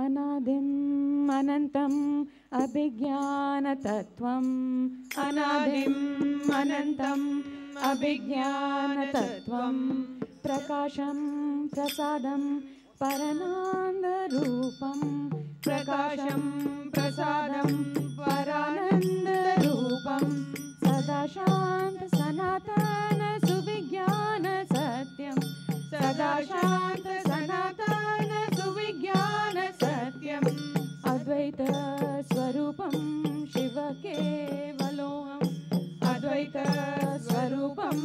अनादिम् अनन्तम् अभिज्ञानतत्त्वम् अनादिम् अनन्तम् अभिज्ञानतत्त्वम् प्रकाशं प्रसादं परमानन्दरूपं प्रकाशं प्रसादं परानन्दरूपं सदा शान्त सनातन सुविज्ञान सत्यं सदा शान्त सनातन सुविज्ञान सत्यम् अद्वैत स्वरूपं शिव केवलोऽहम् अद्वैत स्वरूपं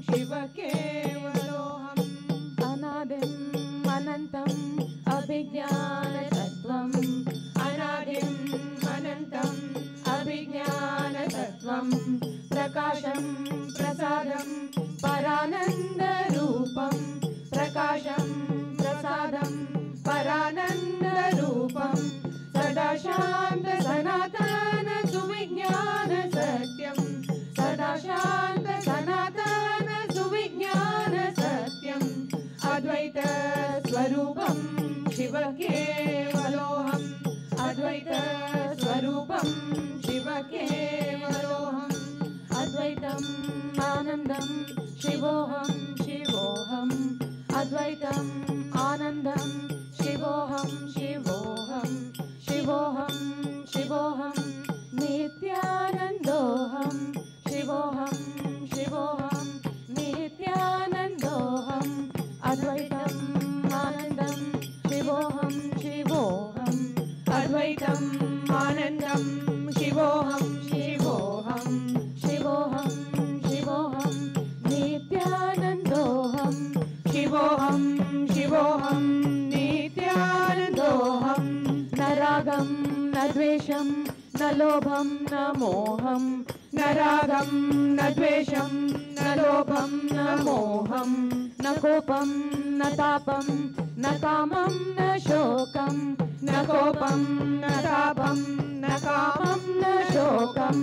शिव केवलोऽहम् अनादिम् अनन्तम् अभिज्ञानतत्त्वम् अनादिम् अनन्तम् अभिज्ञानतत्त्वम् प्रकाशं प्रसादं परानन्दरूपं प्रकाशं प्रसादं परानन्दरूपं सदा शान्त सनातन सुविज्ञान सत्यं सदा शान्त सनातन सुविज्ञान सत्यम् अद्वैत स्वरूपं शिव केवलोऽहम् अद्वैत स्वरूपं शिव केवलोऽहम् अद्वैतम् आनन्दं शिवोऽहं शिवोऽहम् अद्वैतम् आनन्दं शिवोऽहं शिवोऽहं शिवोऽहं शिवोऽहं नित्यानन्दोऽहं शिवोऽहं शिवोऽहं नित्यानन्दोऽहम् अद्वैतम् आनन्दं शिवोऽहं शिवोऽहम् अद्वैतम् आनन्दं शिवोऽहं शिवोऽहं शिवोऽहं शिवोऽहं नित्यानन्दोऽहं शिवोऽहं शिवोऽहं नित्यानन्दोऽहं न रागं न द्वेषं न लोभं न मोहं न रागं न द्वेषं न लोभं न मोहं न कोपं न तापं न कामं न शोकं न कोपं न तापं न कामं न शोकं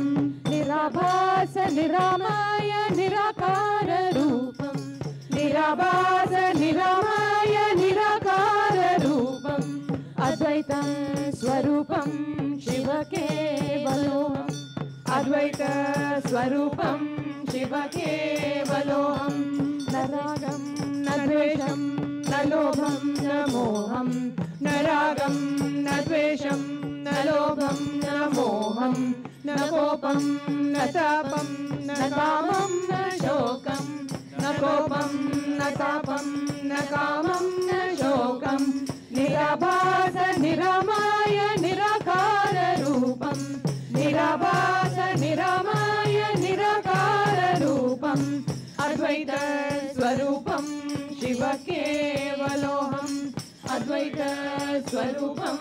निराभास निरामय निराकार रूपं निराभास निरामय निराकार रूपम् अद्वैतं स्वरूपं शिव केवलोऽहम् अद्वैत स्वरूपं शिव केवलोऽहम् न रागं न द्वेषं न लोभं न मोहं न रागं न द्वेषं न लोभं न मोहं न कोपं न तापं न कामं न शोकं न कोपं न तापं न कामं न शोकं निराभास निरामय निराकार रूपं निराभास निरामय निराकार रूपम् अद्वैत स्वरूपं शिव केवलोऽहम् अद्वैत स्वरूपं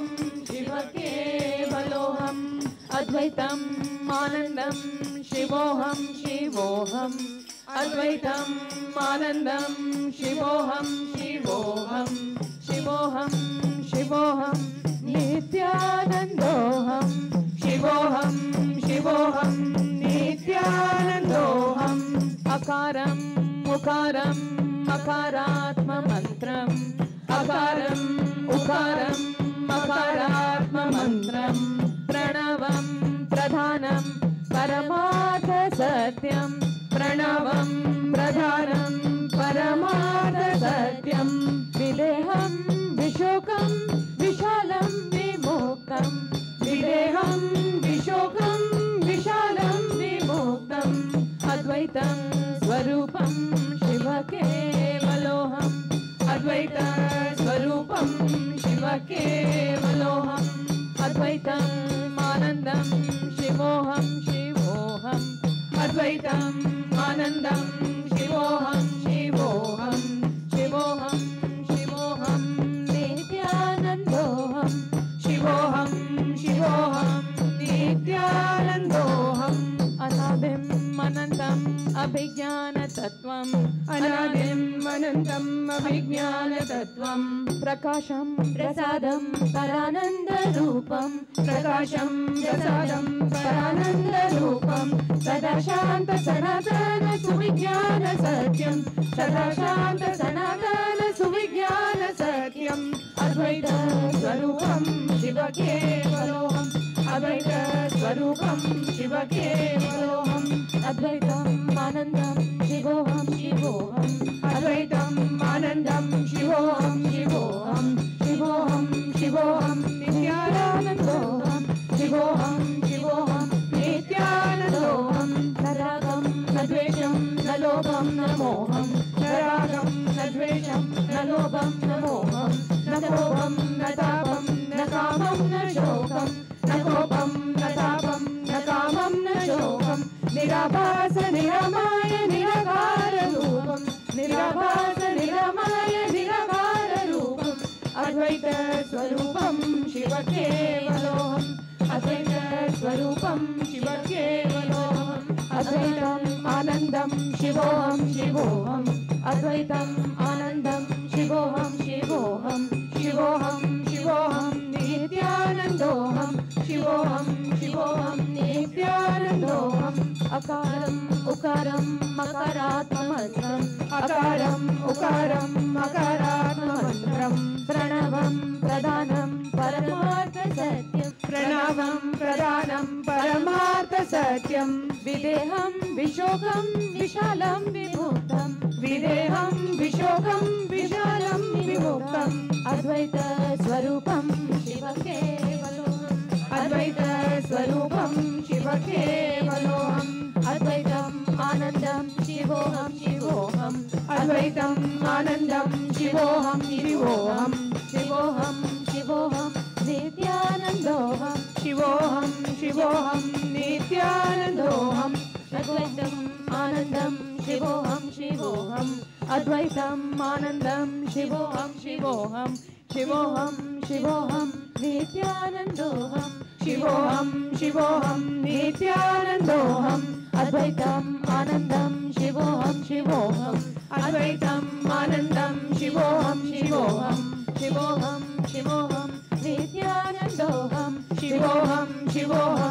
शिव केवलोऽहम् अद्वैतम् आनन्दं शिवोऽहं शिवोऽहम् अद्वैतम् आनन्दं शिवोऽहं शिवोऽहं शिवोऽहं शिवोऽहं नित्यानन्दोऽहं शिवोऽहं शिवोऽहं नित्यानन्दोऽहम् अकारं उकारं अकारात्ममन्त्रम् अकारम् उकारम् अकारात्ममन्त्रम् प्रणवं प्रधानं परमार्थ सत्यं प्रणवं प्रधानं परमार्थ सत्यम् विदेहं विशोकं विशालं विमुक्तं विदेहं विशोकं विशालं विमुक्तम् अद्वैतं स्वरूपं शिव केवलोऽहम् अद्वैत स्वरूपं शिव केवलोऽहम् अद्वैतम् आनन्दं शिवोऽहं शिवोऽहम् अद्वैतम् आनन्दं शिवोऽहं शिवोऽहं शिवोऽहं शिवोऽहं नित्यानन्दोऽहम् शिवोऽहं शिवोऽहं नित्यानन्दोऽहम् अनादिम् अनन्तम् अभिज्ञानतत्त्वम् अनादिम् अनन्तम् अभिज्ञानतत्त्वम् प्रकाशं प्रसादं परानन्दरूपं प्रकाशं प्रसादं परानन्दरूपं सदा शान्त सनातन सुविज्ञान सत्यं सदा शान्त सनातन सुविज्ञान सत्यम् अद्वैत स्वरूपं केवलोऽहम् अद्वैत स्वरूपं शिव केवलोऽहम् अद्वैतम् आनन्दं शिवोऽहं शिवोऽहम् अद्वैतम् आनन्दं शिवोऽहं शिवोऽहम् शिवोऽहं शिवोऽहं नित्यानन्दोऽहम् शिवोऽहं शिवोऽहं नित्यानन्दोऽहम् न रागं न द्वेषं न लोभं न मोहं न रागं न द्वेषं न लोभं न मोहं न कोपं न तापं न कामं न शोकं न कोपं न तापं न कामं न शोकं निराभास निरमाय निराकाररूपं निराभास निरमाय निराकाररूपम् अद्वैत स्वरूपं शिव केवलोऽहम् अद्वैत स्वरूपं शिव केवलोऽहम् अद्वैतम् आनन्दं शिवोऽहं शिवोऽहम् अद्वैतम् आनन्दं शिवोऽहं शिवोऽहम् शिवोऽहं शिवोऽहं नित्यानन्दोऽहम् शिवोऽहं शिवोऽहं नित्यानन्दोऽहम् अकारम् उकारं मकारात्ममन्त्रम् अकारम् उकारम् मकारात्ममन्त्रम् प्रणवं प्रधानं परमार्थसत्यं प्रणवं प्रधानं परमार्थसत्यं विदेहं विशोकं विशालं विमुक्तं विदेहं विशोकं विशालं विमुक्तम् अद्वैत स्वरूपं शिव केवलोऽहम् अद्वैत स्वरूपं शिव केवलोऽहम् अद्वैतम् आनन्दं शिवोऽहं शिवोऽहम् अद्वैतम् आनन्दं शिवोऽहं शिवोऽहम् शिवोऽहं शिवोऽहं नित्यानन्दोऽहम् शिवोऽहं शिवोऽहं नित्यानन्दोऽहम् अद्वैतम् आनन्दं शिवोऽहं शिवोऽहम् अद्वैतम् आनन्दं शिवोऽहं शिवोऽहम् शिवोऽहं शिवोऽहं नित्यानन्दोऽहम् शिवोऽहं शिवोऽहं नित्यानन्दोऽहम् अद्वैतम् आनन्दं शिवोऽहं शिवोऽहम् अद्वैतम् आनन्दं शिवोऽहं शिवोऽहम् शिवोऽहं शिवोऽहं नित्यानन्दोऽहम् शिवोऽहं शिवोऽहं